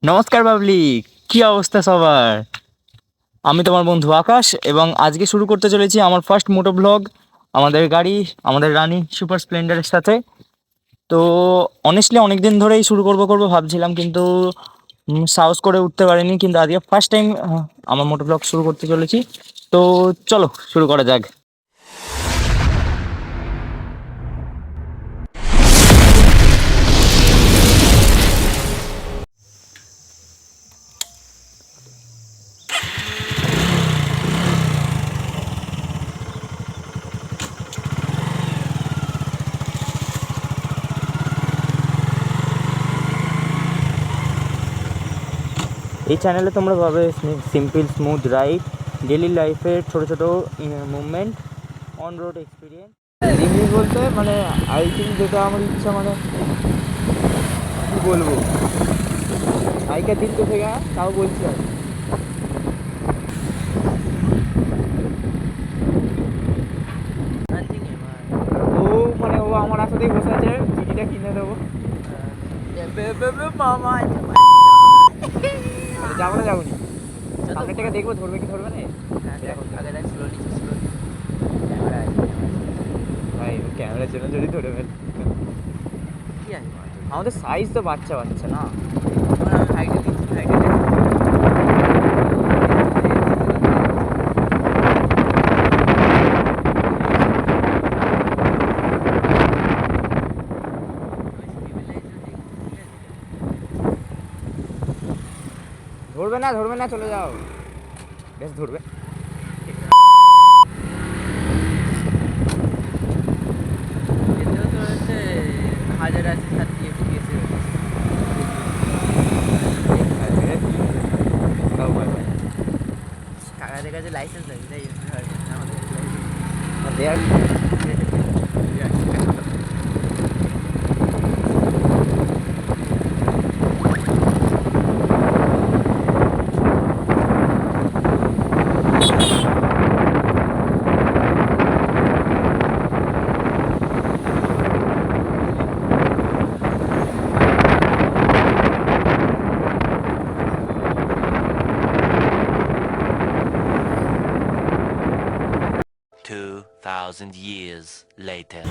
নমস্কার বাবলি, কি অবস্থা সবার? আমি তোমার বন্ধু আকাশ এবং আজকে শুরু করতে চলেছি আমার ফার্স্ট মোটো ব্লগ আমাদের গাড়ি, আমাদের রানি সুপার স্প্লেন্ডারের সাথে। তো অনেস্টলি অনেক দিন ধরেই শুরু করবো ভাবছিলাম, কিন্তু সাহস করে উঠতে পারিনি। কিন্তু আজকে ফার্স্ট টাইম আমার মোটো ব্লগ শুরু করতে চলেছি। তো চলো শুরু করা যাক। এই চ্যানেলে তোমরা পাবে সিম্পল স্মুথ রাইড, ডেলি লাইফের ছোটো ছোটো movement, on road experience. Review বলতে মানে আই থিঙ্ক যেটা আমার ইচ্ছা, মানে কী বলবো, বাইকের দিন তো থেকে তাও বলছি আর ও মানে ও আমার সাথেই বসে আছে, চিঠিটা কিনে দেবো। মামা যাবো না যাবো নি, সামনের থেকে দেখবো ধরবে কি ধরবে না। ভাই ক্যামেরার জন্য যদি ধরে ফেল, আমাদের সাইজ তো বাচ্চা বাচ্চা না। ধরবে না চলে যাও, বেশ ধরবে। হাজার আছে সাথে গেছে কাকাদের কাছে লাইসেন্স আছে তাই আমাদের $2,000 years later.